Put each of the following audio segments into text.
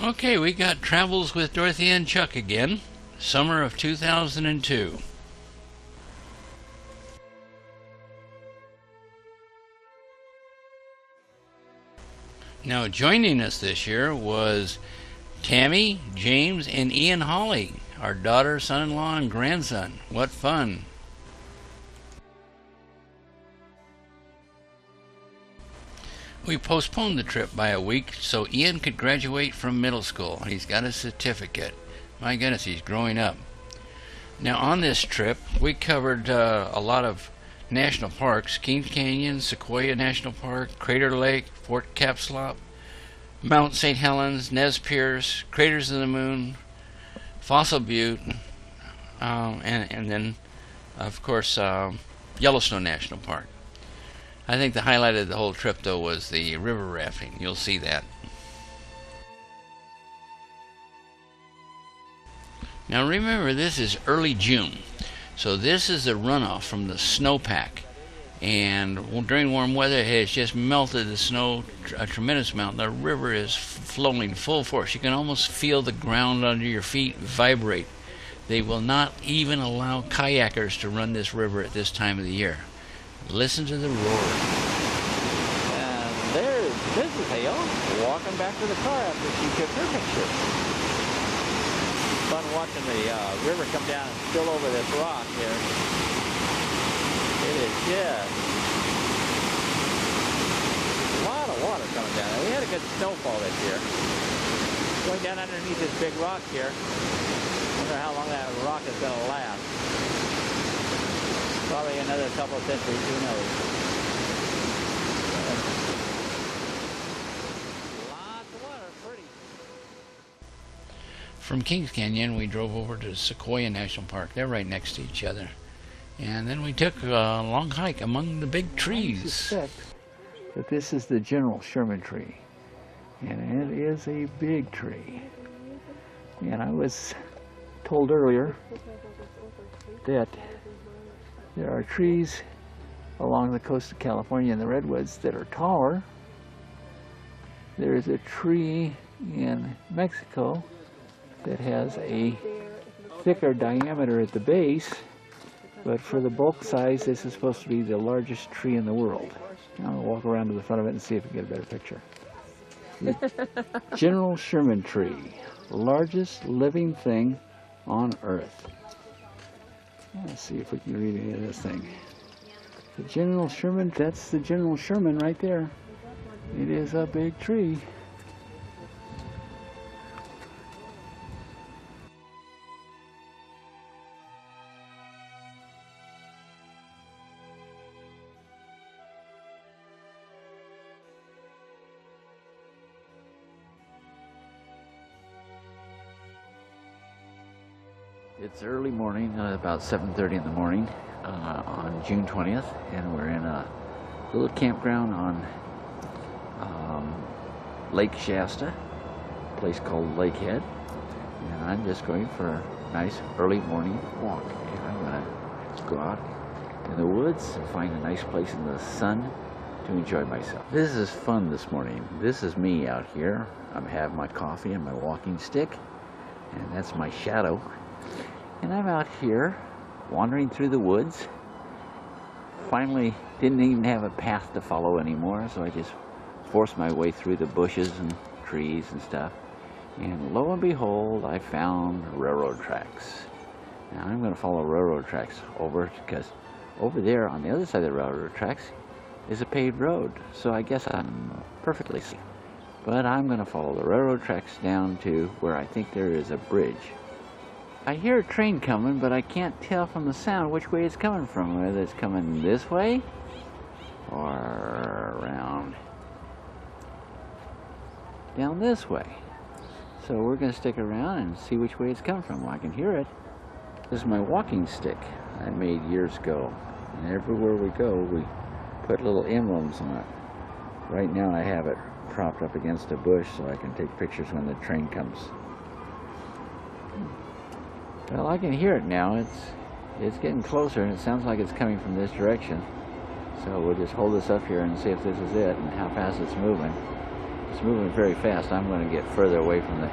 Okay, we got Travels with Dorothea and Chuck again, summer of 2002. Now joining us this year was Tammy, James, and Ian Hawley, our daughter, son-in-law, and grandson. What fun! We postponed the trip by a week so Ian could graduate from middle school. He's got a certificate. My goodness, he's growing up. Now on this trip, we covered a lot of national parks: Kings Canyon, Sequoia National Park, Crater Lake, Fort Capslop, Mount St. Helens, Nez Perce, Craters of the Moon, Fossil Butte, and then, of course, Yellowstone National Park. I think the highlight of the whole trip, though, was the river rafting. You'll see that. Now remember, this is early June, so this is the runoff from the snowpack. And during warm weather, it has just melted the snow a tremendous amount. The river is flowing full force. You can almost feel the ground under your feet vibrate. They will not even allow kayakers to run this river at this time of the year. Listen to the roar. And there's Mrs. Hale walking back to the car after she took her picture. Fun watching the river come down and spill over this rock here. It is just a lot of water coming down. We had a good snowfall this year. Going down underneath this big rock here. Wonder how long that rock is going to last. Probably another couple of centuries, who knows. Lots of water, pretty. From Kings Canyon, we drove over to Sequoia National Park. They're right next to each other. And then we took a long hike among the big trees. I suspect that this is the General Sherman tree. And it is a big tree. And I was told earlier that there are trees along the coast of California in the redwoods that are taller. There is a tree in Mexico that has a thicker diameter at the base, but for the bulk size, this is supposed to be the largest tree in the world. Now I'll walk around to the front of it and see if we can get a better picture. The General Sherman tree, largest living thing on Earth. Let's see if we can read any of this thing. The General Sherman, that's the General Sherman right there. It is a big tree. It's early morning, about 7:30 in the morning on June 20th, and we're in a little campground on Lake Shasta, a place called Lakehead, and I'm just going for a nice early morning walk. And I'm going to go out in the woods and find a nice place in the sun to enjoy myself. This is fun this morning. This is me out here. I have my coffee and my walking stick, and that's my shadow. And I'm out here wandering through the woods. Finally didn't even have a path to follow anymore, so I just forced my way through the bushes and trees and stuff. And lo and behold, I found railroad tracks. Now I'm going to follow railroad tracks over, because over there on the other side of the railroad tracks is a paved road. So I guess I'm perfectly safe. But I'm going to follow the railroad tracks down to where I think there is a bridge. I hear a train coming, but I can't tell from the sound which way it's coming from, whether it's coming this way or around down this way. So we're going to stick around and see which way it's coming from. Well, I can hear it. This is my walking stick I made years ago, and everywhere we go we put little emblems on it. Right now I have it propped up against a bush so I can take pictures when the train comes. Well, I can hear it now. It's getting closer, and it sounds like it's coming from this direction. So we'll just hold this up here and see if this is it and how fast it's moving. it's moving very fast. I'm going to get further away from the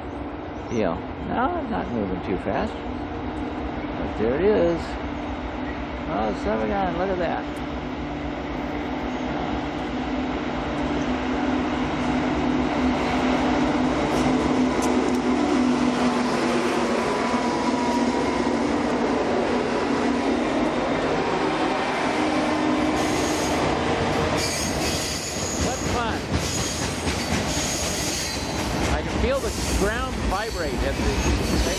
hill. No, it's not moving too fast. But there it is. Oh, son of a gun, look at that. Feel the ground vibrate as the thing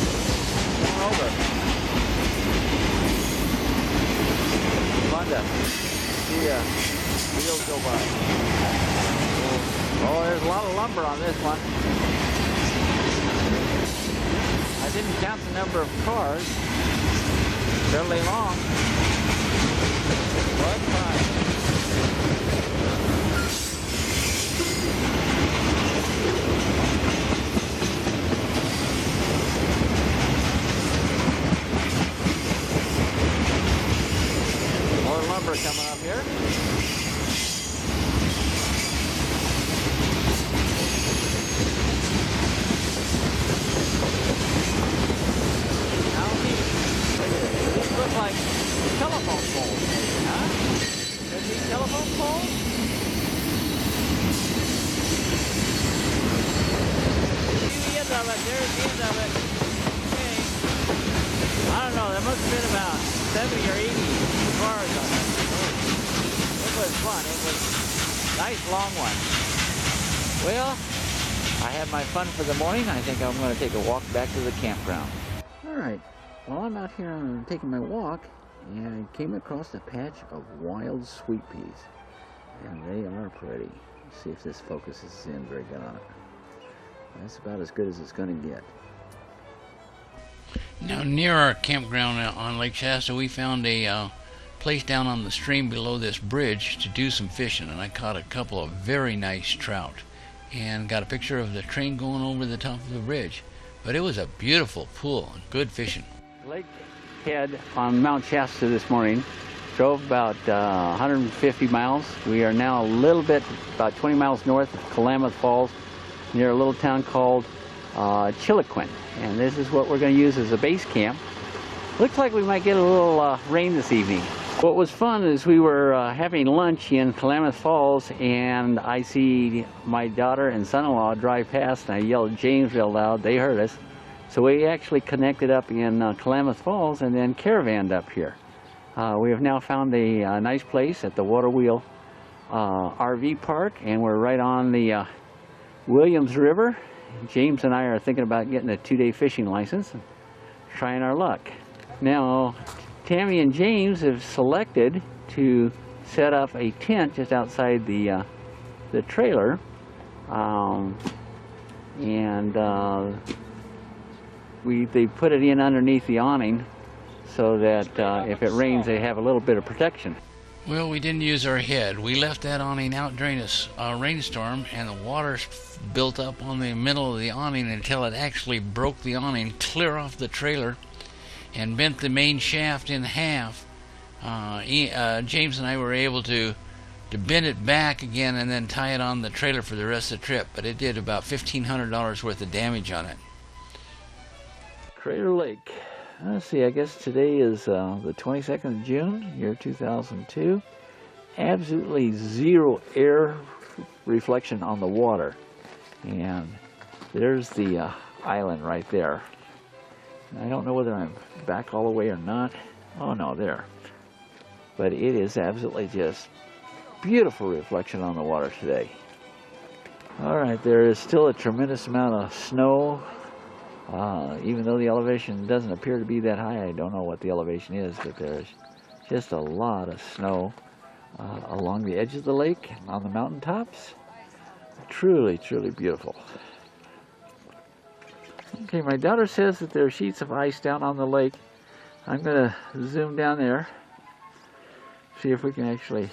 going over. Fun to see wheels go by. Oh, there's a lot of lumber on this one. I didn't count the number of cars. Fairly long. But fine. Lumber coming up here. Now these look like telephone poles, maybe, huh? Could be telephone poles? See the end of it. There's the end of it. Okay. I don't know. There must have been about 70 or 80 cars on it. It was fun. It was a nice long one. Well, I had my fun for the morning. I think I'm going to take a walk back to the campground. All right. Well, I'm out here taking my walk, and I came across a patch of wild sweet peas. And they are pretty. Let's see if this focuses in very good on it. That's about as good as it's going to get. Now, near our campground on Lake Shasta, we found a place down on the stream below this bridge to do some fishing, and I caught a couple of very nice trout and got a picture of the train going over the top of the bridge. But it was a beautiful pool and good fishing. Lake head on Mount Shasta this morning. Drove about 150 miles. We are now a little bit, about 20 miles north of Klamath Falls, near a little town called Chiloquin. And this is what we're going to use as a base camp. Looks like we might get a little rain this evening. What was fun is we were having lunch in Klamath Falls, and I see my daughter and son-in-law drive past, and I yelled James real loud. They heard us. So we actually connected up in Klamath Falls and then caravanned up here. We have now found a nice place at the Water Wheel RV Park, and we're right on the Williams River. James and I are thinking about getting a 2-day fishing license and trying our luck. Now, Tammy and James have selected to set up a tent just outside the trailer, they put it in underneath the awning so that if it rains, they have a little bit of protection. Well, we didn't use our head. We left that awning out during a rainstorm, and the water built up on the middle of the awning until it actually broke the awning clear off the trailer and bent the main shaft in half. James and I were able to bend it back again and then tie it on the trailer for the rest of the trip, but it did about $1,500 worth of damage on it. Crater Lake. Let's see, I guess today is the 22nd of June, year 2002. Absolutely zero air reflection on the water. And there's the island right there. I don't know whether I'm back all the way or not. Oh no, there. But it is absolutely just beautiful reflection on the water today. All right, there is still a tremendous amount of snow. Even though the elevation doesn't appear to be that high, I don't know what the elevation is, but there's just a lot of snow along the edge of the lake and on the mountaintops. Truly, truly beautiful. Okay, my daughter says that there are sheets of ice down on the lake. I'm going to zoom down there, see if we can actually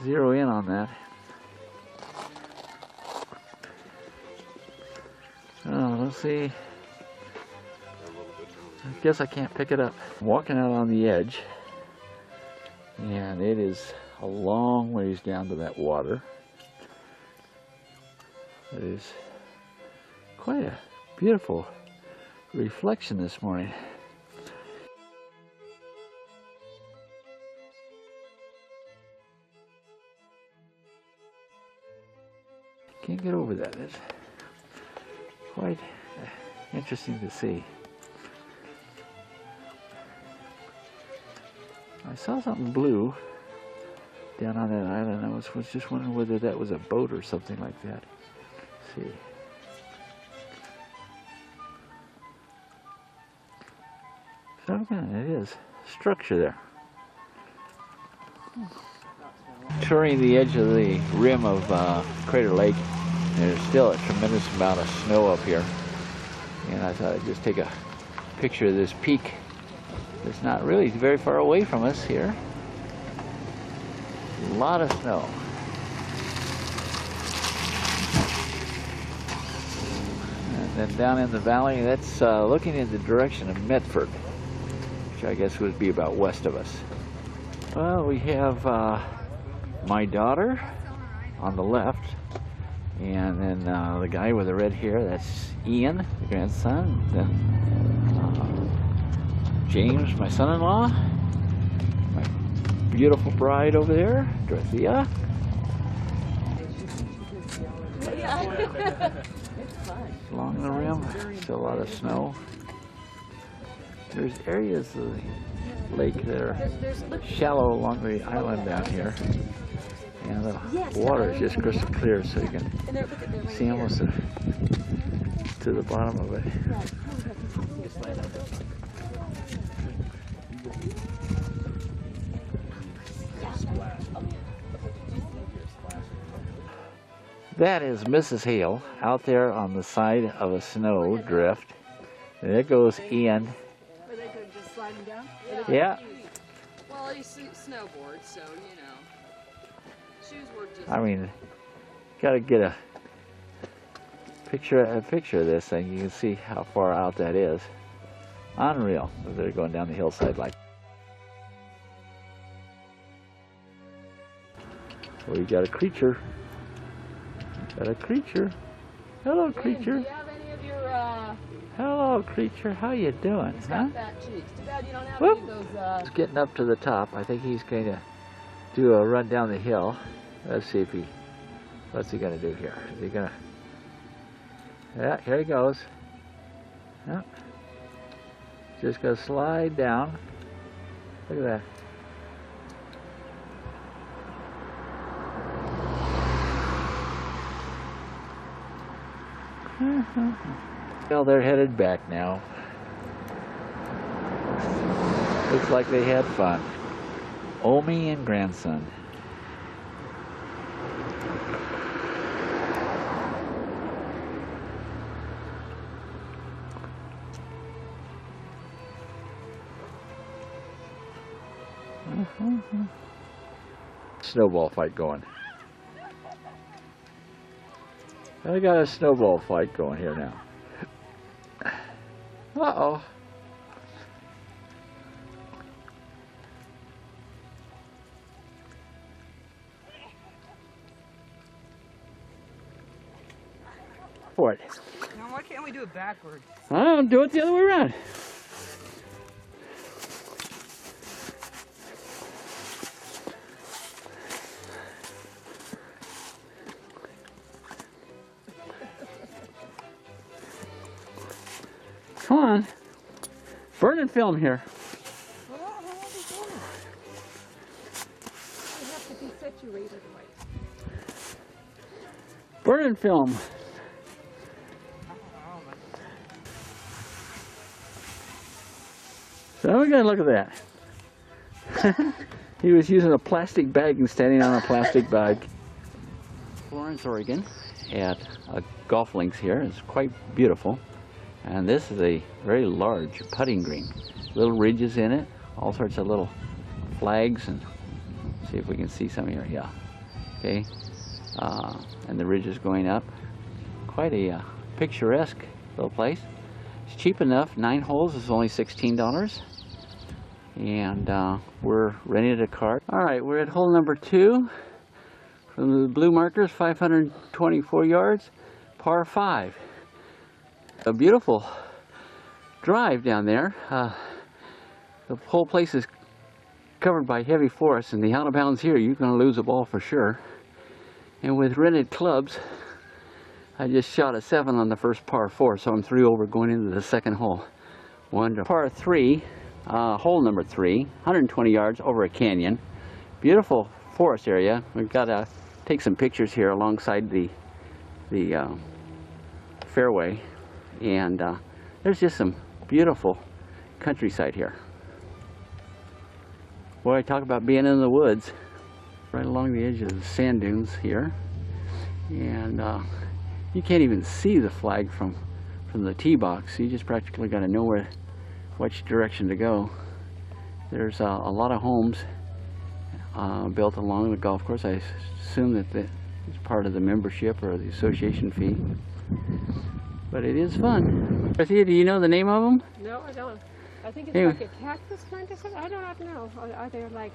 zero in on that. Oh, let's see. I guess I can't pick it up. I'm walking out on the edge, and it is a long ways down to that water. It is quite a beautiful reflection this morning. Can't get over that. It's quite interesting to see. I saw something blue down on that island. I was just wondering whether that was a boat or something like that. Let's see. So again, it is structure there. Touring the edge of the rim of Crater Lake, there's still a tremendous amount of snow up here, and I thought I'd just take a picture of this peak. It's not really very far away from us here. A lot of snow. And then down in the valley, that's looking in the direction of Medford, which I guess would be about west of us. Well, we have my daughter on the left, and then the guy with the red hair, that's Ian, the grandson. Then James, my son-in-law. My beautiful bride over there, Dorothea. Along the rim, still a lot of snow. There's areas of the lake that are shallow along the island down here. And the water is just crystal clear, so you can see almost to the bottom of it. That is Mrs. Hale out there on the side of a snow drift. And there goes Ian. Were they just sliding down? Yeah. Well, he snowboards, so you know. Shoes were just. I mean, gotta get a picture of this thing. You can see how far out that is. Unreal. They're going down the hillside like. Well, you got a creature. Got a creature. Hello, creature. Do you have any of your? Hello, creature. How you doing? He's huh? got fat cheeks. Too bad you don't have Whoop. any of those. He's getting up to the top. I think he's going to do a run down the hill. Let's see if what's he going to do here? Is he going to? Yeah, here he goes. Yep. Just going to slide down. Look at that. Well, they're headed back now. Looks like they had fun. Omi and grandson. Snowball fight going. I got a snowball fight going here now. Uh-oh. For it. Now, why can't we do it backwards? I'll do it the other way around. Come on. Burning film here. Well, how are we doing? We have to be situated right. Burning film. So we gotta look at that. He was using a plastic bag and standing on a plastic bag. Florence, Oregon, at a golf links here. It's quite beautiful. And this is a very large putting green. Little ridges in it, all sorts of little flags, and see if we can see some here. Yeah. Okay. And the ridges going up. Quite a picturesque little place. It's cheap enough. 9 holes is only $16. And we're renting a cart. All right, we're at hole number 2 from the blue markers, 524 yards. par 5. A beautiful drive down there. The whole place is covered by heavy forest, and the out of bounds here, you're going to lose a ball for sure. And with rented clubs, I just shot a 7 on the first par 4, so I'm 3 over going into the second hole. One to par 3, hole number 3, 120 yards over a canyon. Beautiful forest area. We've got to take some pictures here alongside the fairway, and there's just some beautiful countryside here. Boy, I talk about being in the woods, right along the edge of the sand dunes here, and you can't even see the flag from the tee box. You just practically got to know which direction to go. There's a lot of homes built along the golf course. I assume that it's part of the membership or the association fee, but it is fun. Dorothea, do you know the name of them? No, I don't. I think it's Anyway. like a cactus plant or something. I do not know. Are they like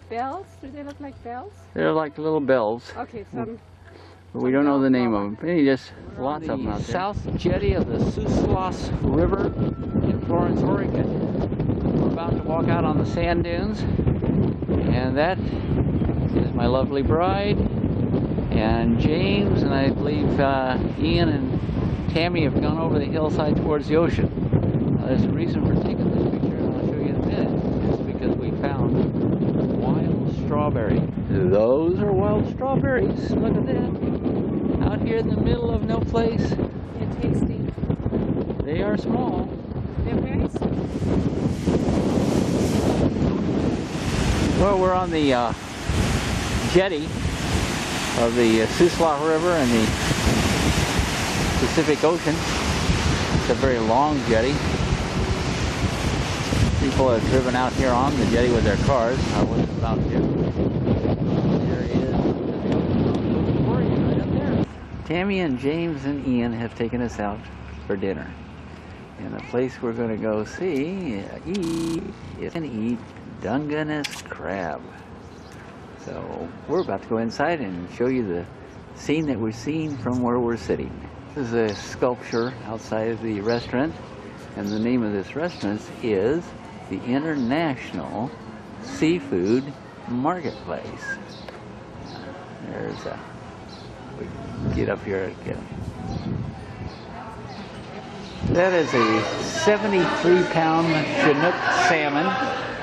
bells? Do they look like bells? They're like little bells, Okay, some. but we don't know the name of them. Hey, just lots of them out there. South jetty of the Suslas River in Florence, Oregon. We're about to walk out on the sand dunes, and that is my lovely bride, and James, and I believe Ian and Tammy have gone over the hillside towards the ocean. There's a reason for taking this picture, and I'll show you in a minute. It's because we found wild strawberry. Those are wild strawberries. Look at that. Out here in the middle of no place. They're tasty. They are small. They're very sweet. Well, we're on the jetty of the Suslas River and the Pacific Ocean. It's a very long jetty. People have driven out here on the jetty with their cars. I wasn't about to. There is Oregon right up there. Tammy and James and Ian have taken us out for dinner. And the place we're going to go see, eat Dungeness crab. So we're about to go inside and show you the scene that we're seeing from where we're sitting. This is a sculpture outside of the restaurant, and the name of this restaurant is the International Seafood Marketplace. There's a, we can get up here again. That is a 73-pound Chinook salmon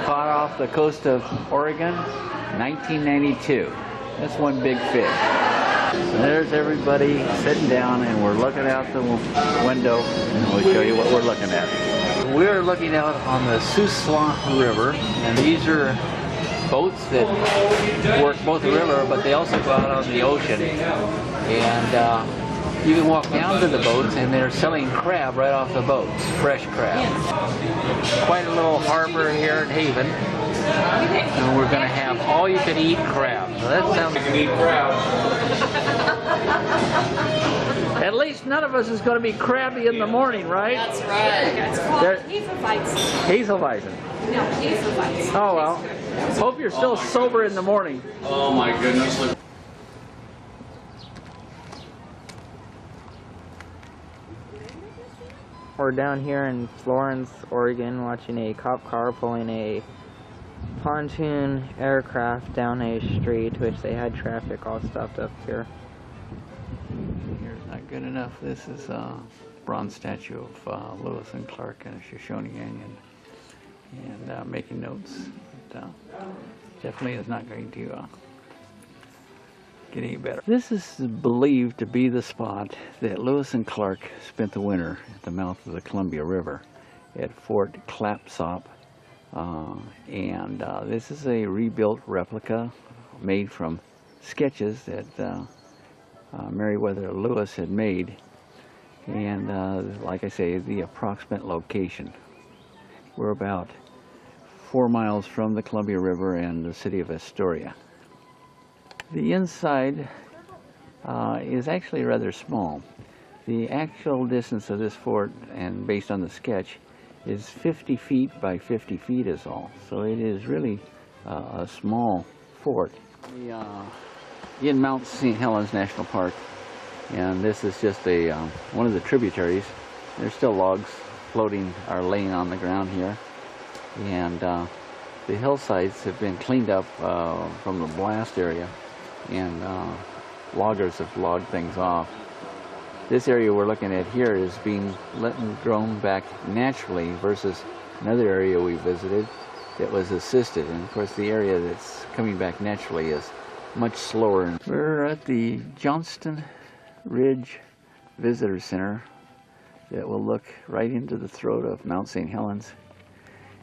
caught off the coast of Oregon, 1992. That's one big fish. So there's everybody sitting down, and we're looking out the window, and we'll show you what we're looking at. We're looking out on the Suslas River, and these are boats that work both the river, but they also go out on the ocean. And you can walk down to the boats, and they're selling crab right off the boats, fresh crab. Quite a little harbor here in Haven. And we're going to have all-you-can-eat crab. So that sounds like you can eat crab. At least none of us is going to be crabby in the morning, right? That's right. It's called Hefeweizen. Hefeweizen. No, Hefeweizen. Oh, well. Hope you're still sober in the morning. Oh my goodness. We're down here in Florence, Oregon, watching a cop car pulling a pontoon aircraft down a street, which they had traffic all stopped up here. Here's not good enough. This is a bronze statue of Lewis and Clark in Shoshone Canyon, and making notes. But, definitely is not going to get any better. This is believed to be the spot that Lewis and Clark spent the winter at the mouth of the Columbia River at Fort Clatsop. This is a rebuilt replica made from sketches that Meriwether Lewis had made, and like I say, the approximate location. We're about 4 miles from the Columbia River and the city of Astoria. The inside is actually rather small. The actual distance of this fort, and based on the sketch, is 50 feet by 50 feet is all. So it is really a small fort. In Mount St. Helens National Park, And this is just a one of the tributaries. There's still logs floating or laying on the ground here. And the hillsides have been cleaned up from the blast area, and loggers have logged things off. This area we're looking at here is being grown back naturally versus another area we visited that was assisted. And of course the area that's coming back naturally is much slower. We're at the Johnston Ridge Visitor Center that will look right into the throat of Mount St. Helens.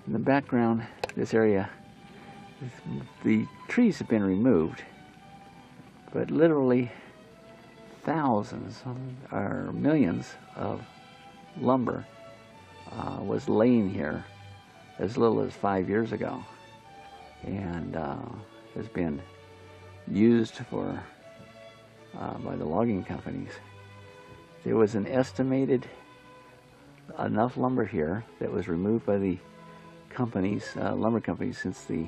In the background, this area, the trees have been removed, but literally thousands or millions of lumber was laying here as little as 5 years ago, and has been used for by the logging companies. There was an estimated enough lumber here that was removed by the companies, lumber companies, since the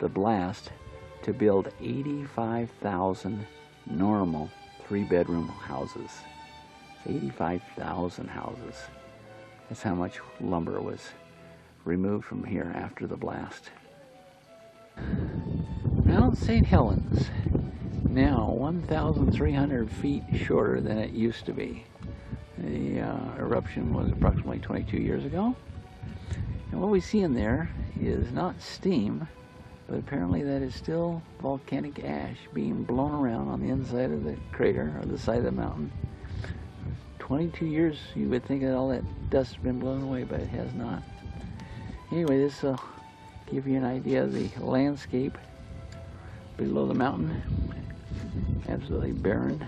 blast to build 85,000 normal 3-bedroom houses. 85,000 houses. That's how much lumber was removed from here after the blast. Mount St. Helens, now 1,300 feet shorter than it used to be. The eruption was approximately 22 years ago. And what we see in there is not steam, but apparently that is still volcanic ash being blown around on the inside of the crater or the side of the mountain. 22 years, you would think that all that dust has been blown away, but it has not. Anyway, this will give you an idea of the landscape below the mountain. Absolutely barren.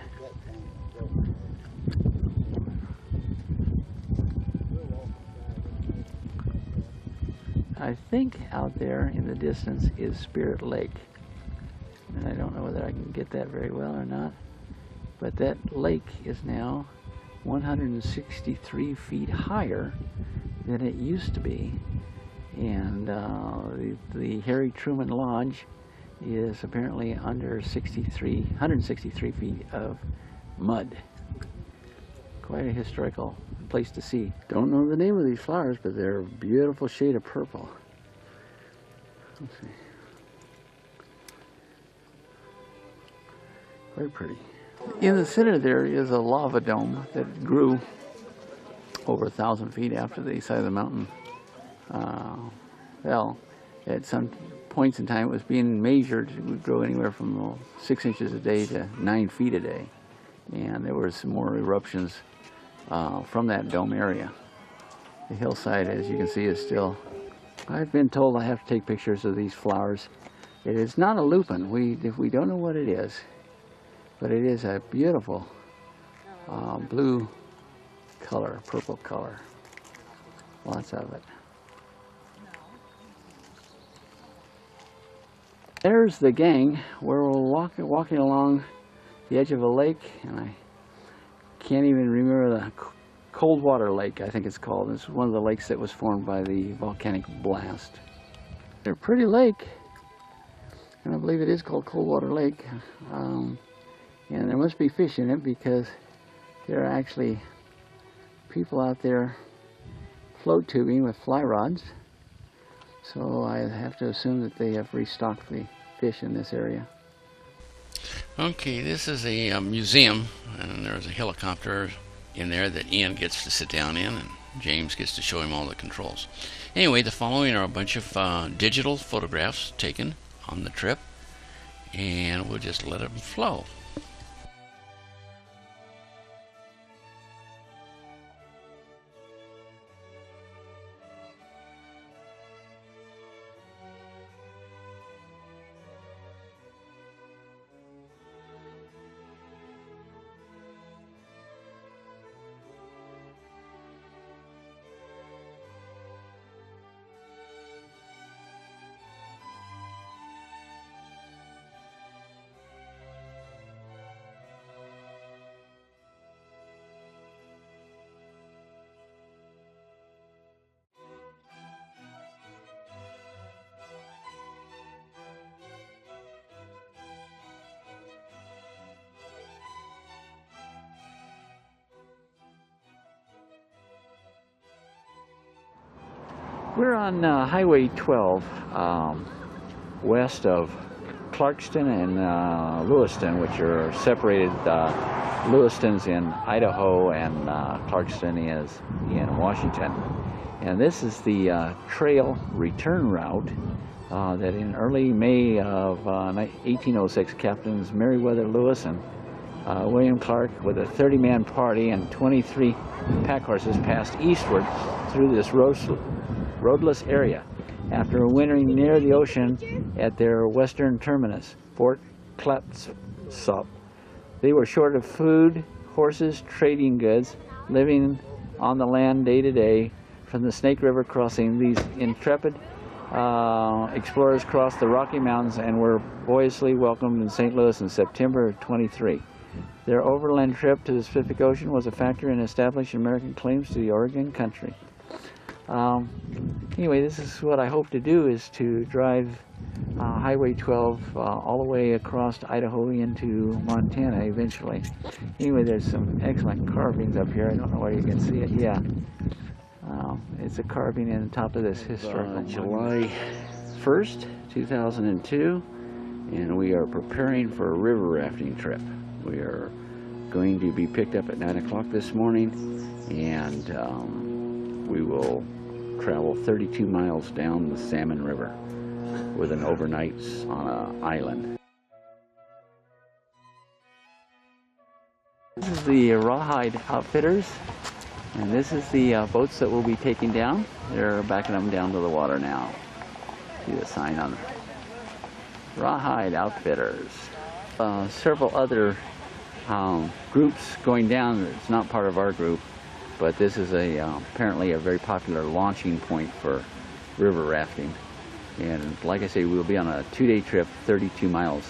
I think out there in the distance is Spirit Lake, and I don't know whether I can get that very well or not, but that lake is now 163 feet higher than it used to be, and the Harry Truman Lodge is apparently under 163 feet of mud. Quite a historical place to see. Don't know the name of these flowers, but they're a beautiful shade of purple. Let's see. Quite pretty. In the center there is a lava dome that grew over 1,000 feet after the side of the mountain fell. At some points in time it was being measured. It would grow anywhere from 6 inches a day to 9 feet a day. And there were some more eruptions from that dome area. The hillside, as you can see, is still... I've been told I have to take pictures of these flowers. It is not a lupin. We don't know what it is, but it is a beautiful blue color, purple color. Lots of it. There's the gang where we're walking along the edge of a lake, and I can't even remember the Cold Water Lake, I think it's called. It's one of the lakes that was formed by the volcanic blast. They're a pretty lake, and I believe it is called Cold Water Lake. And there must be fish in it because there are actually people out there float tubing with fly rods. So I have to assume that they have restocked the fish in this area. Okay, this is a museum, and there's a helicopter in there that Ian gets to sit down in, and James gets to show him all the controls. Anyway, the following are a bunch of digital photographs taken on the trip, and we'll just let them flow. We're on Highway 12, west of Clarkston and Lewiston, which are separated. Lewiston's in Idaho and Clarkston is in Washington. And this is the trail return route that in early May of 1806, Captains Meriwether Lewis and William Clark, with a 30-man party and 23 pack horses, passed eastward through this roadless area after wintering near the ocean at their western terminus, Fort Clatsop. They were short of food, horses, trading goods, living on the land day to day. From the Snake River crossing, these intrepid explorers crossed the Rocky Mountains and were boyishly welcomed in St. Louis in September of 23. Their overland trip to the Pacific Ocean was a factor in establishing American claims to the Oregon country. Anyway, this is what I hope to do, is to drive Highway 12 all the way across Idaho into Montana eventually. Anyway, there's some excellent carvings up here. I don't know where you can see it. Yeah. It's a carving in the top of this historical July 1st, 2002, and we are preparing for a river rafting trip. We are going to be picked up at 9 o'clock this morning, and we will travel 32 miles down the Salmon River with an overnight on an island. This is the Rawhide Outfitters, and this is the boats that we'll be taking down. They're backing them down to the water now. See the sign on Rawhide Outfitters. Several other groups going down. It's not part of our group, but this is apparently a very popular launching point for river rafting. And like I say, we'll be on a 2-day trip, 32 miles,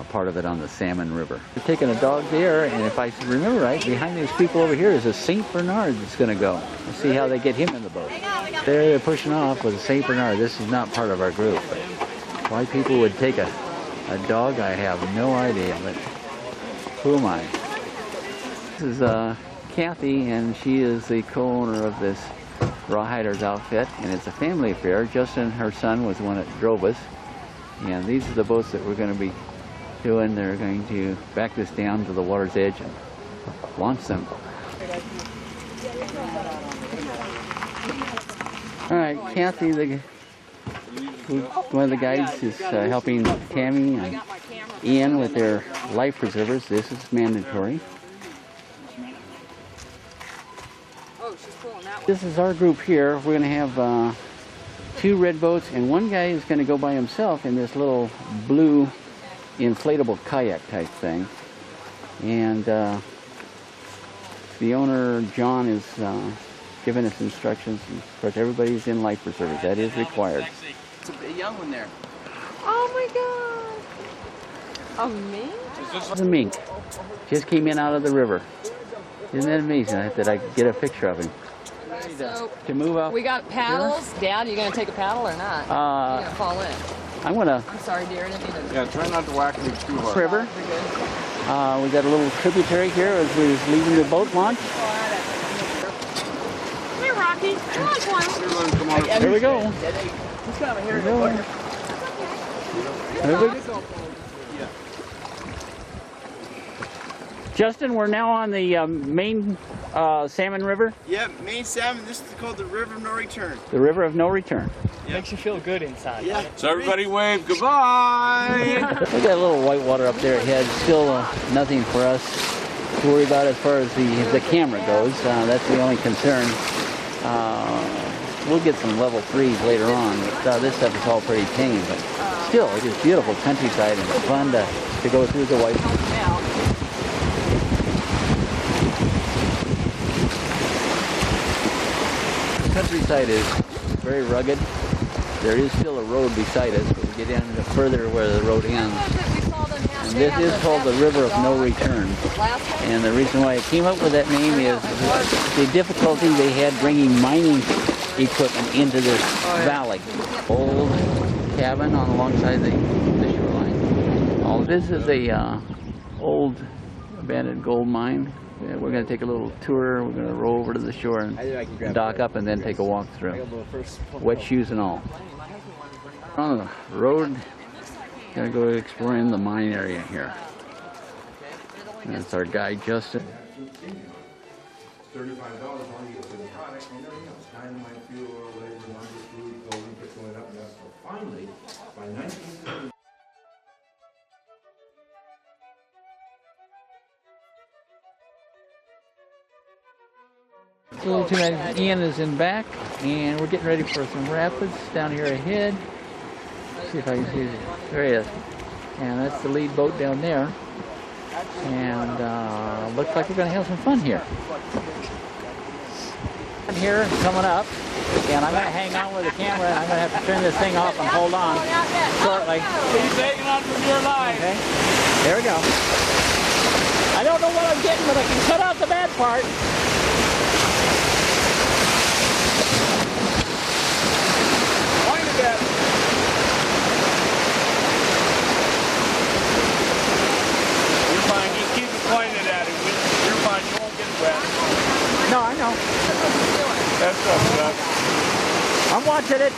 part of it on the Salmon River. We're taking a dog there, and if I remember right, behind these people over here is a St. Bernard that's going to go. Let's see how they get him in the boat. There they're pushing off with a St. Bernard. This is not part of our group, but why people would take a dog, I have no idea, but who am I? This is Kathy, and she is the co-owner of this Rawhiders outfit, and it's a family affair. Justin, her son, was the one that drove us, and these are the boats that we're going to be doing. They're going to back this down to the water's edge and launch them. All right, Kathy, one of the guides, is helping Tammy and Ian with their life preservers. This is mandatory. This is our group here. We're going to have 2 red boats, and one guy is going to go by himself in this little blue inflatable kayak type thing. And the owner, John, is giving us instructions. Of course, everybody's in life preservers. That is required. It's a young one there. Oh my God! A mink? It's a mink. Just came in out of the river. Isn't that amazing that I could get a picture of him? So, To move out. we got paddles. Dad, you gonna take a paddle or not? You're gonna fall in. I'm gonna. I'm sorry, dear. I didn't mean to. Yeah, try not to whack me too hard. River. You're good. We got a little tributary here as we was leaving the boat launch. Hey, Rocky. Come on, Swan. Come on. Here we go. He's got here. Here we go. Justin, we're now on the main Salmon River. Yeah, main salmon. This is called the River of No Return. The River of No Return. Yeah. Makes you feel good inside. Yeah. So everybody wave goodbye. We got a little white water up there ahead. Still nothing for us to worry about as far as the camera goes. That's the only concern. We'll get some level 3s later on. But, this stuff is all pretty tame, but still, it is beautiful countryside, and it's fun to go through the white. The countryside is very rugged. There is still a road beside us, but we get in further where the road ends. And this is called the River of No Return. And the reason why I came up with that name is the difficulty they had bringing mining equipment into this valley. Old cabin on alongside the shoreline. This is a old abandoned gold mine. We're going to take a little tour. We're going to roll over to the shore and dock up and then take a walk through. Wet shoes and all. On the road, going to go exploring the mine area here. And that's our guide, Justin. $35 only for the product and everything else. Dynamite, fuel, oil, labor, lumber, food, clothing, kept going up and up. So finally, by 1970. Ian is in back, and we're getting ready for some rapids down here ahead. Let's see if I can see it. There he is. And that's the lead boat down there. And looks like we're going to have some fun here. I'm here coming up, and I'm going to hang on with the camera, and I'm going to have to turn this thing off and hold on shortly. He's hanging on from your line. Okay, there we go. I don't know what I'm getting, but I can cut out the bad part. Point it at it. You're fine. You keep it pointed at it. You're fine. You won't get wet. No, I know. That's up, Chuck. I'm watching it.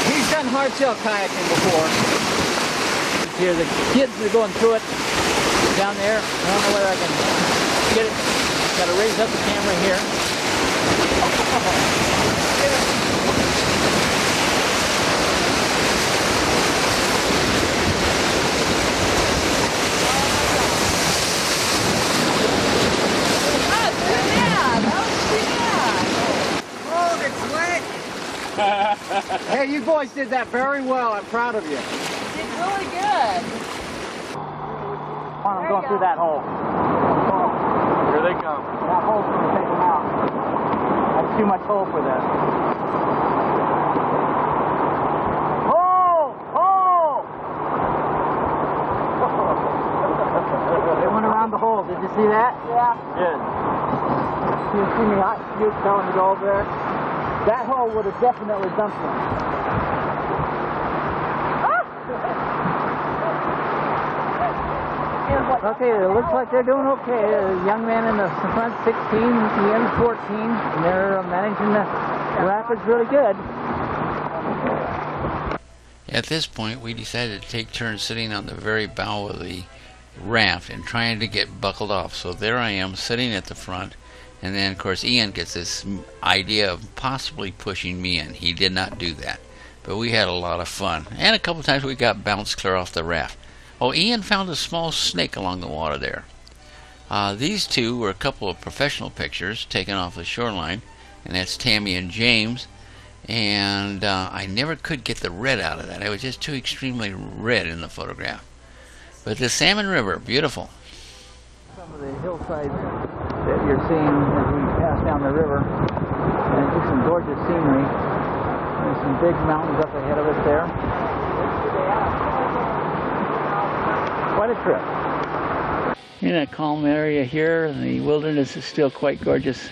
He's done hard shell kayaking before. Here, the kids are going through it down there. I don't know whether I can get it. Got to raise up the camera here. Hey, you boys did that very well. I'm proud of you. You did really good. Come on, I'm going through that hole. Here they come. That hole's going to take them out. That's too much hole for this. Hole! Hole! They went around the hole. Did you see that? Yeah. Good. You see me? You telling to go over there? That hole would have definitely dumped them. Okay, it looks like they're doing okay. A young man in the front, 16, the end 14, and they're managing the rapids really good. At this point, we decided to take turns sitting on the very bow of the raft and trying to get buckled off. So there I am sitting at the front, and then of course Ian gets this idea of possibly pushing me in. He did not do that, but we had a lot of fun, and a couple times we got bounced clear off the raft. Oh, Ian found a small snake along the water there. These two were a couple of professional pictures taken off the shoreline, and that's Tammy and James. And I never could get the red out of that. It was just too extremely red in the photograph. But the Salmon River, beautiful. Some of the hillsides that you're seeing as we pass down the river, and just some gorgeous scenery. There's some big mountains up ahead of us there. Quite a trip. In a calm area here, the wilderness is still quite gorgeous.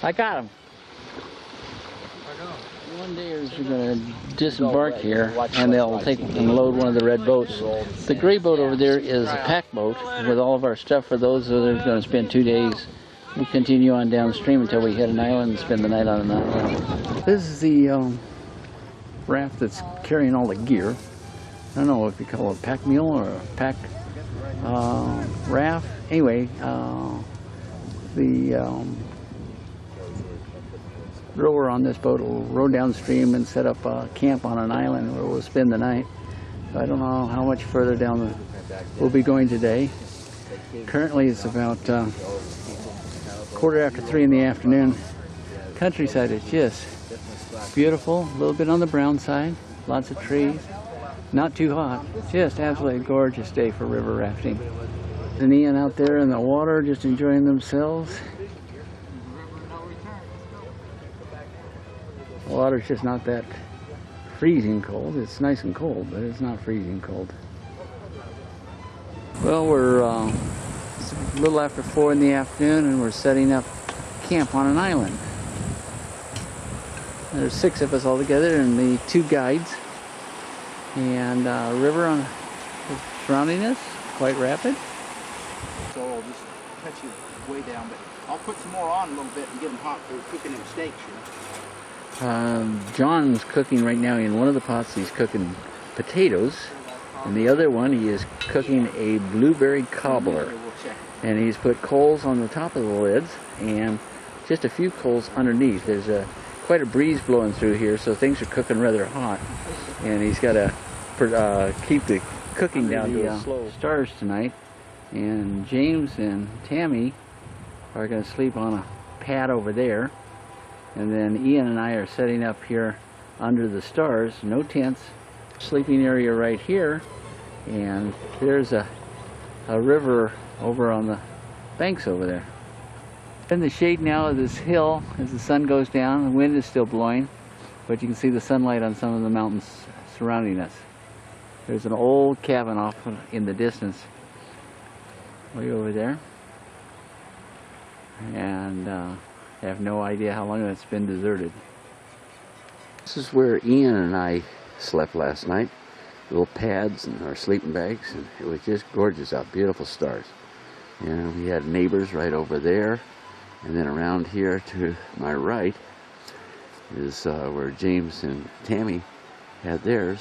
I got him. One day we're going to disembark here, and they'll take and load one of the red boats. The gray boat over there is a pack boat with all of our stuff. For those that are going to spend 2 days, we'll continue on downstream until we hit an island and spend the night on an island. This is the raft that's carrying all the gear. I don't know if you call it a pack mule or a pack raft. Anyway, the rower on this boat will row downstream and set up a camp on an island where we'll spend the night. I don't know how much further down we'll be going today. Currently it's about 3:15 in the afternoon. Countryside is just beautiful, a little bit on the brown side, lots of trees, not too hot. Just absolutely gorgeous day for river rafting. And Ian out there in the water just enjoying themselves. The water's just not that freezing cold. It's nice and cold, but it's not freezing cold. Well, we're it's a little after 4 in the afternoon, and we're setting up camp on an island. There's 6 of us all together, and the 2 guides, and a river surrounding us, quite rapid. So I'll just cut you way down, but I'll put some more on a little bit and get them hot for cooking them steaks, you know. John's cooking right now in one of the pots. He's cooking potatoes, and the other one he is cooking a blueberry cobbler. And he's put coals on the top of the lids and just a few coals underneath. There's quite a breeze blowing through here, so things are cooking rather hot. And he's got to keep the cooking down to a slow stars tonight. And James and Tammy are going to sleep on a pad over there. And then Ian and I are setting up here under the stars, no tents, sleeping area right here. And there's a river over on the banks over there. In the shade now of this hill as the sun goes down. The wind is still blowing, but you can see the sunlight on some of the mountains surrounding us. There's an old cabin off in the distance, way over there. And I have no idea how long it's been deserted. This is where Ian and I slept last night. Little pads and our sleeping bags, and it was just gorgeous out, beautiful stars. And we had neighbors right over there, and then around here to my right is where James and Tammy had theirs.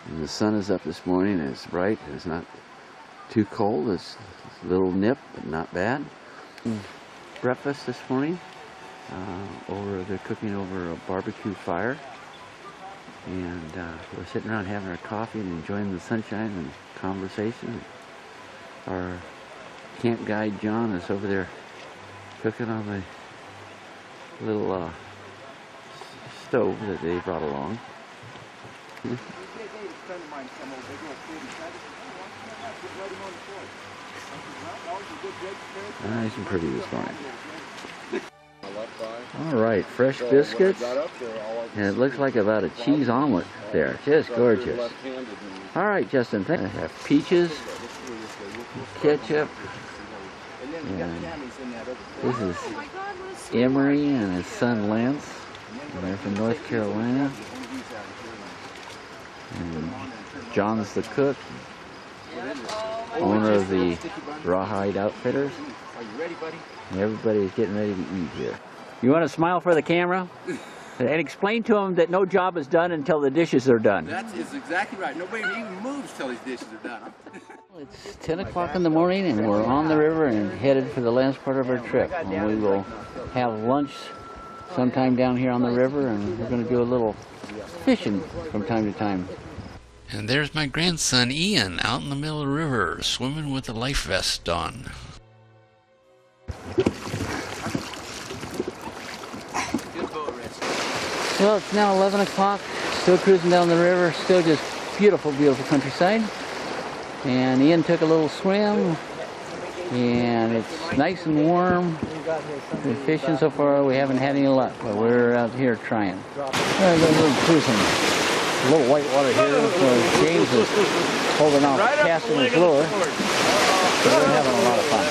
And the sun is up this morning, and it's bright, and it's not too cold. It's a little nip, but not bad. Breakfast this morning, they're cooking over a barbecue fire. And we're sitting around having our coffee and enjoying the sunshine and conversation. Our camp guide John is over there cooking on the little stove that they brought along. Nice and pretty this morning. All right, fresh biscuits, and it looks like about a cheese omelet there. Just gorgeous. All right, Justin, I have peaches, ketchup, and this is Emery and his son Lance, and they're from North Carolina. And John's the cook, owner of the Rawhide Outfitters. And everybody's getting ready to eat here. You want to smile for the camera? And explain to them that no job is done until the dishes are done. That is exactly right. Nobody even moves till these dishes are done. It's 10 o'clock in the morning, and we're on the river and headed for the last part of our trip. And we will have lunch sometime down here on the river, and we're going to do a little fishing from time to time. And there's my grandson Ian out in the middle of the river, swimming with a life vest on. Well, it's now 11 o'clock, still cruising down the river, still just beautiful, beautiful countryside. And Ian took a little swim, and it's nice and warm. We're fishing so far, we haven't had any luck, but we're out here trying. We're going to go cruising. A little white water here, so James is holding off casting his lure. So we're having a lot of fun.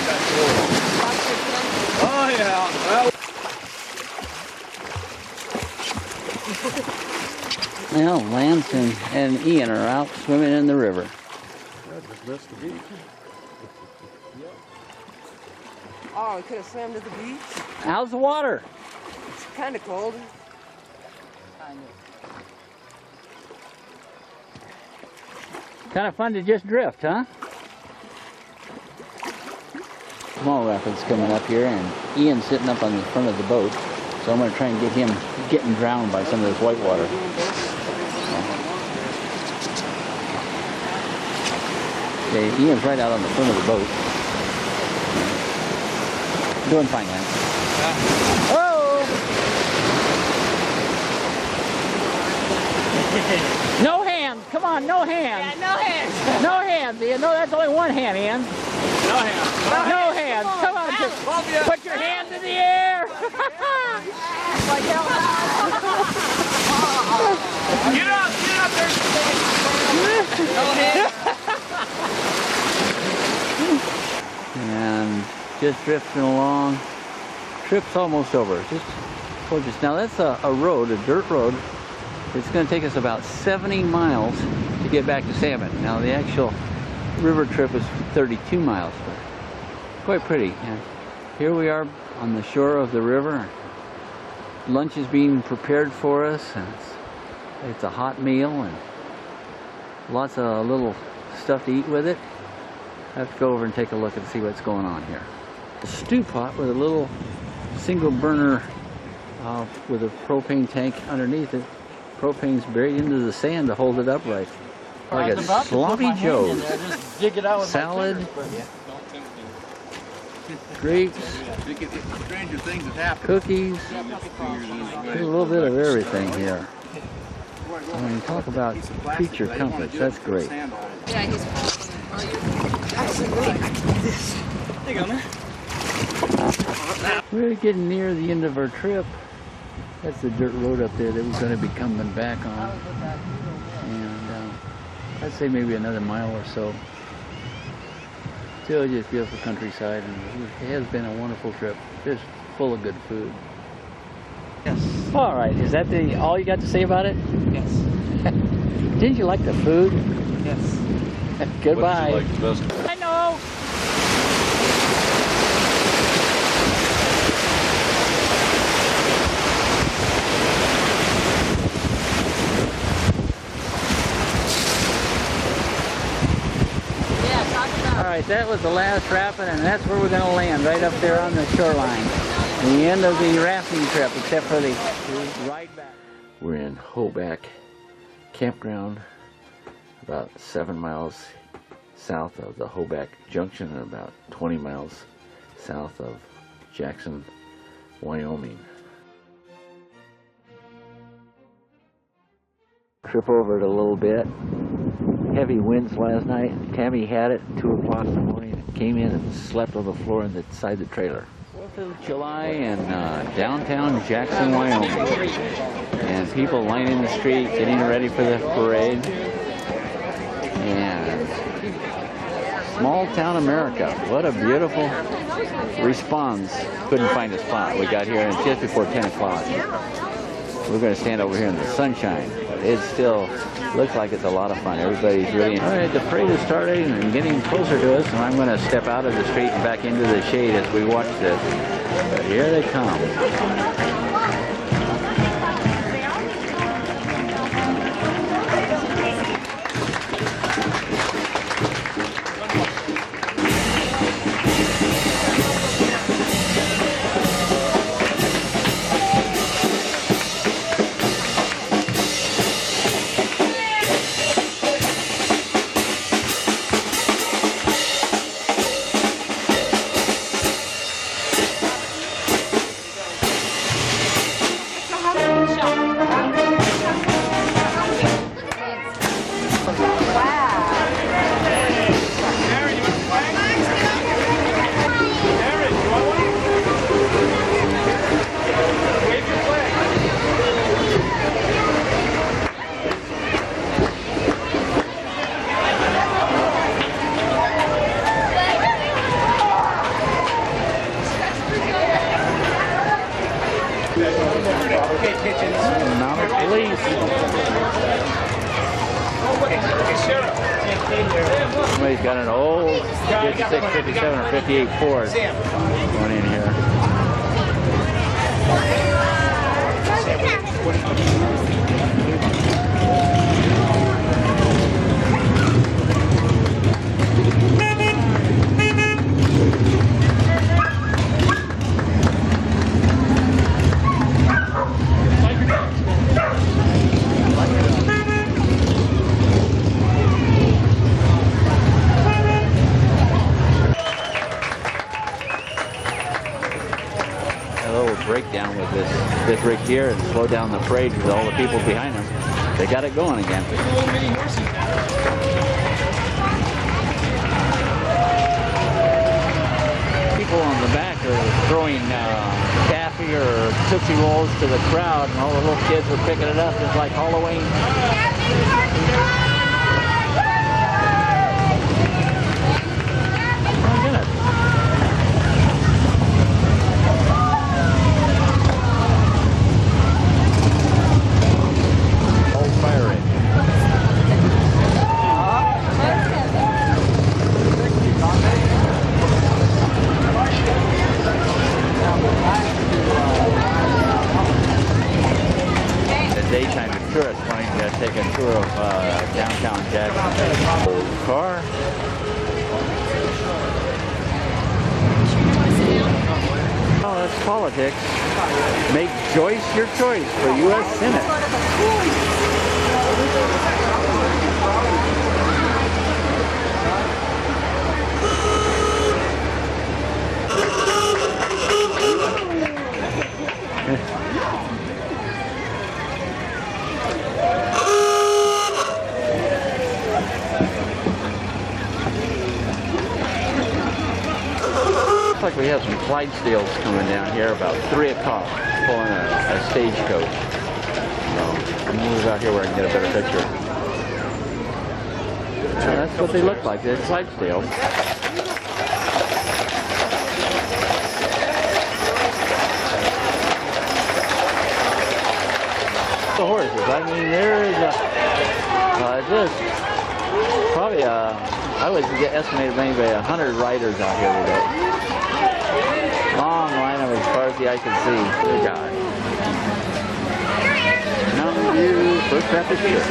Oh yeah. Well, Lance and Ian are out swimming in the river. Oh, we could have swam to the beach. How's the water? It's kind of cold. Kind of fun to just drift, huh? Small rapids coming up here, and Ian's sitting up on the front of the boat. So I'm going to try and get him getting drowned by some of this white water. Okay, Ian's right out on the front of the boat. Doing fine, man. Oh! No hands! Come on, no hands! Yeah, no hands. No hands, Ian. No, that's only one hand, Ian. No hands. No hands. Come on, just put your hands in the air. Get up there. No hands. Just drifting along. Trip's almost over. Just gorgeous. Now that's a road, a dirt road. It's going to take us about 70 miles to get back to Salmon. Now the actual river trip is 32 miles, but quite pretty. And here we are on the shore of the river. Lunch is being prepared for us, and it's a hot meal and lots of little stuff to eat with it. I have to go over and take a look and see what's going on here. A stew pot with a little single burner with a propane tank underneath it. Propane's buried into the sand to hold it upright. Like a sloppy Joe. Salad, grapes, cookies, a little bit of everything here. I mean, talk about creature comforts, that's great. Yeah, he's There you go, man. We're getting near the end of our trip. That's the dirt road up there that we're going to be coming back on. And I'd say maybe another mile or so. Still just beautiful countryside, and it has been a wonderful trip. Just full of good food. Yes. All right, is that all you got to say about it? Yes. Didn't you like the food? Yes. Goodbye. What did you like the best? I know. All right, that was the last rapid, and that's where we're going to land, right up there on the shoreline. The end of the rafting trip, except for the ride back. We're in Hoback Campground, about 7 miles south of the Hoback Junction and about 20 miles south of Jackson, Wyoming. Trip over it a little bit. Heavy winds last night. Tammy had it at 2 o'clock in the morning and came in and slept on the floor inside the trailer. 4th of July in downtown Jackson, Wyoming. And people lining the street, getting ready for the parade. And small town America. What a beautiful response. Couldn't find a spot. We got here just before 10 o'clock. We're going to stand over here in the sunshine. It still looks like it's a lot of fun. Everybody's really enjoying it. All right, the parade is starting and getting closer to us, and I'm going to step out of the street and back into the shade as we watch this. But here they come. Somebody's got an old 56, 57, or 58 Ford going in here. Breakdown with this rig here and slow down the parade with all the people behind them. They got it going again. People on the back are throwing taffy or Tootsie Rolls to the crowd, and all the little kids are picking it up just like Halloween. Oh, goodness. politics, make Joyce your choice for U.S. Senate. Looks like we have some Clydesdales coming down here about 3 o'clock, pulling a stagecoach. So I'm gonna move out here where I can get a better picture. Yeah, that's what they look like. They're Clydesdales. The horses. I mean, there is just probably I would estimate maybe 100 riders out here today. Long line of as far as the eye can see. Good God. Mountain View, first traffic here.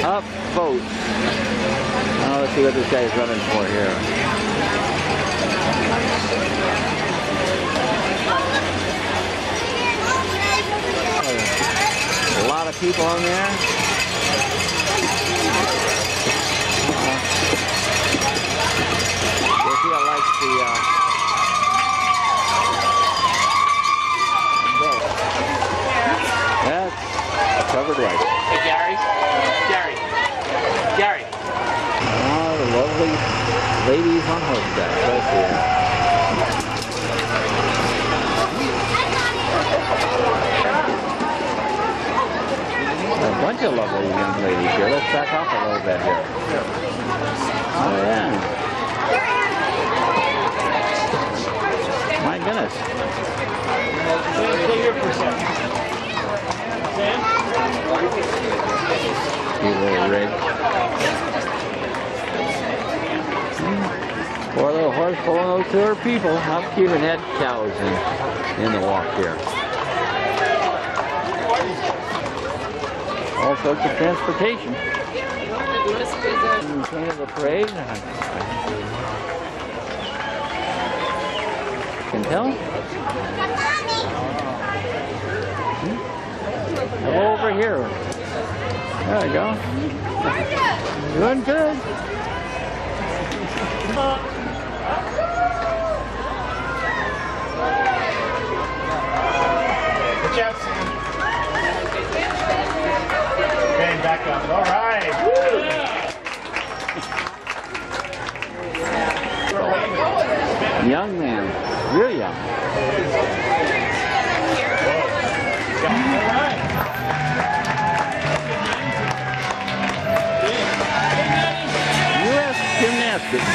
Up boats. Now let's see what this guy is running for here. A lot of people on there. Dorothea likes the that's covered right. Hey, Gary. Oh, the lovely ladies on horseback right there. A bunch of lovely young ladies here. Let's back off a little bit here. Oh yeah. My goodness. Stay here for a second. You little rig. Poor little horse pulling those 2 other people. I'm keeping that cows in the walk here. All sorts of transportation. King of the parade. Can tell? Go over here. There we go. Doing good. Good job, Sam. Okay, back up. All right. Woo! Young man. Real young. U.S. gymnastics.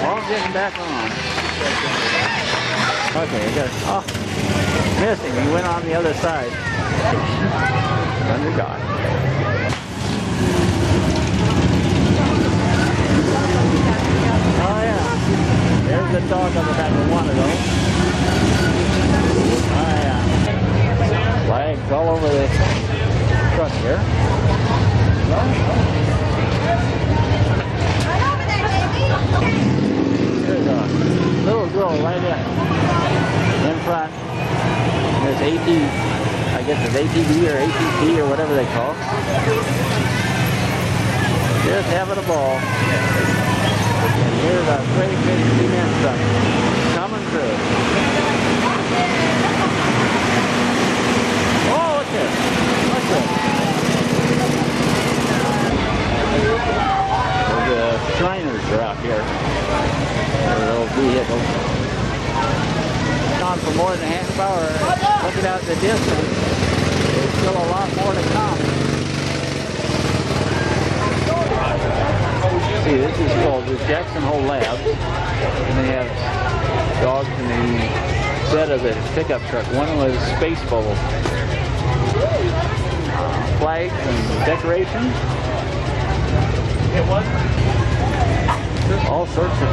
All getting back on. Okay, I got it. Oh, missing. He went on the other side. Under God. Oh yeah. There's the dog on the back of one of those. Oh yeah. Flags all over the truck here. There's a little girl right in front. There's AT, I guess it's ATV or ATP or whatever they call it. Just having a ball. And here's a great big cement truck coming through. Oh, look there. Look there. The Shriners are out here. Their little vehicles. Gone for more than a half hour. Looking out the distance, there's still a lot more to come. See, this is called the Jackson Hole Labs, and they have dogs in the bed of the pickup truck. One was Space Bubble. Flags and decorations. All sorts of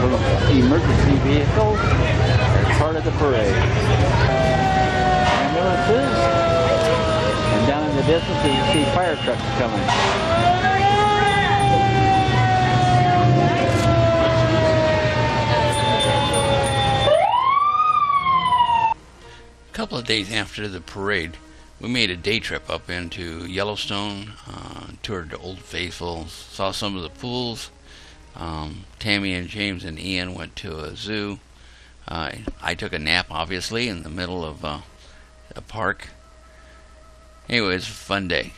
emergency vehicles as part of the parade. Ambulances, and down in the distance you see fire trucks coming. days after the parade, we made a day trip up into Yellowstone, toured the Old Faithful, saw some of the pools. Tammy and James and Ian went to a zoo. I took a nap, obviously, in the middle of a park. Anyway, it was a fun day.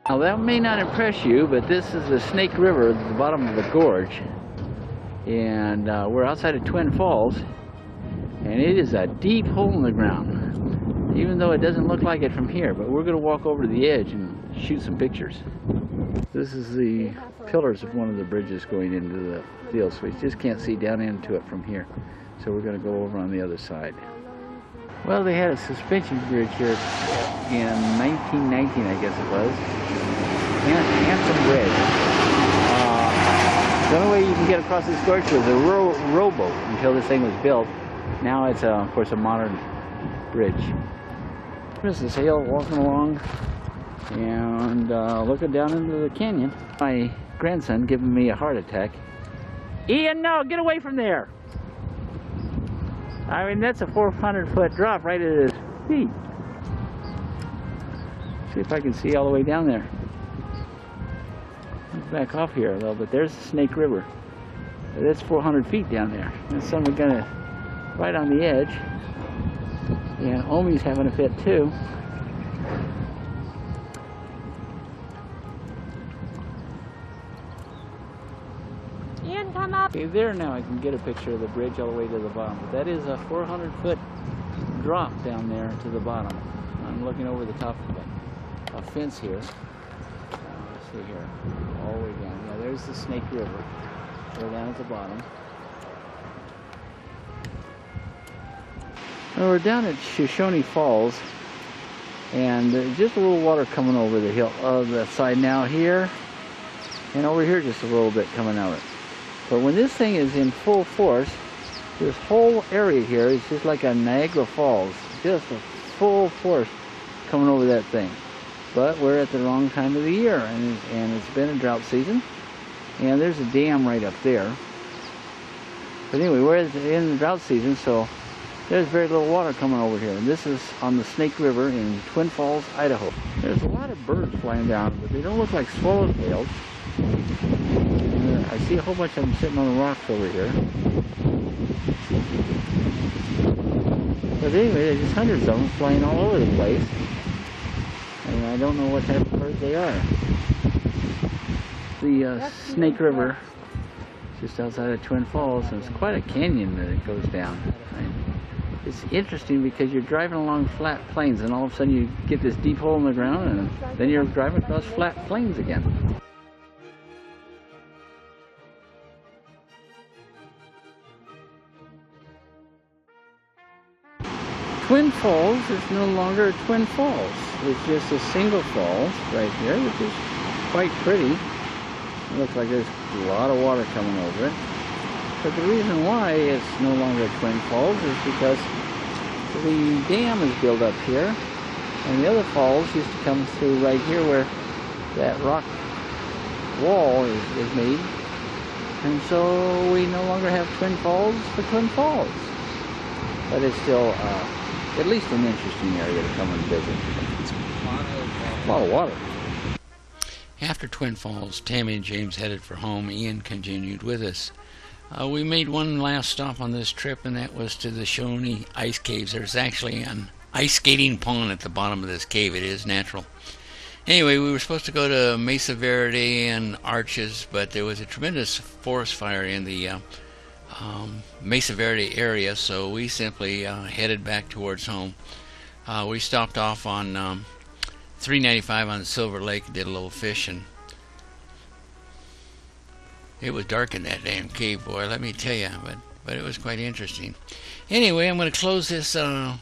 Now that may not impress you, but this is the Snake River at the bottom of the gorge. And we're outside of Twin Falls. And it is a deep hole in the ground. Even though it doesn't look like it from here. But we're going to walk over to the edge and shoot some pictures. This is the pillars of one of the bridges going into the field. So we just can't see down into it from here. So we're going to go over on the other side. Well, they had a suspension bridge here in 1919, I guess it was. Handsome bridge. The only way you can get across this gorge was a rowboat until this thing was built. Now it's, of course, a modern bridge. There's this hill walking along and looking down into the canyon. My grandson giving me a heart attack. Ian, no, get away from there! I mean, that's a 400-foot drop right at his feet. See if I can see all the way down there. Back off here a little bit. There's the Snake River. That's 400 feet down there. And some are gonna right on the edge. And Omi's having a fit too. Ian, come up. Okay, there now I can get a picture of the bridge all the way to the bottom. But that is a 400-foot drop down there to the bottom. I'm looking over the top of a fence here. Let's see here, all the way down. Yeah, there's the Snake River. We're down at the bottom. Well, we're down at Shoshone Falls, and there's just a little water coming over the hill, the side now here, and over here just a little bit coming out of it. But when this thing is in full force, this whole area here is just like a Niagara Falls, just a full force coming over that thing. But we're at the wrong time of the year, and it's been a drought season, and there's a dam right up there. But anyway, we're in the drought season, so there's very little water coming over here. And this is on the Snake River in Twin Falls, Idaho. There's a lot of birds flying down, but they don't look like swallowtails. I see a whole bunch of them sitting on the rocks over here. But anyway, there's just hundreds of them flying all over the place. And I don't know what type of birds they are. The Snake River, just outside of Twin Falls, and it's quite a canyon that it goes down. It's interesting because you're driving along flat plains and all of a sudden you get this deep hole in the ground and then you're driving across flat plains again. Twin Falls is no longer Twin Falls. It's just a single falls right here, which is quite pretty. It looks like there's a lot of water coming over it. But the reason why it's no longer Twin Falls is because the dam is built up here, and the other falls used to come through right here where that rock wall is made. And so we no longer have Twin Falls for Twin Falls. But it's still at least an interesting area to come and visit. It's a lot of water. After Twin Falls, Tammy and James headed for home. Ian continued with us. We made one last stop on this trip, and that was to the Shawnee Ice Caves. There's actually an ice skating pond at the bottom of this cave. It is natural. Anyway, we were supposed to go to Mesa Verde and Arches, but there was a tremendous forest fire in the Mesa Verde area, so we simply headed back towards home. We stopped off on 395 on Silver Lake, did a little fishing. It was dark in that damn cave, boy, let me tell you, but it was quite interesting. Anyway, I'm going to close this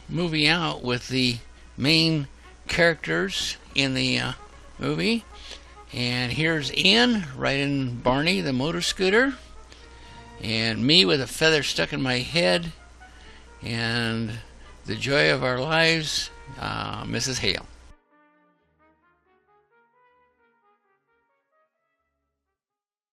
movie out with the main characters in the movie. And here's Ian riding Barney the motor scooter, and me with a feather stuck in my head, and the joy of our lives, Mrs. Hale.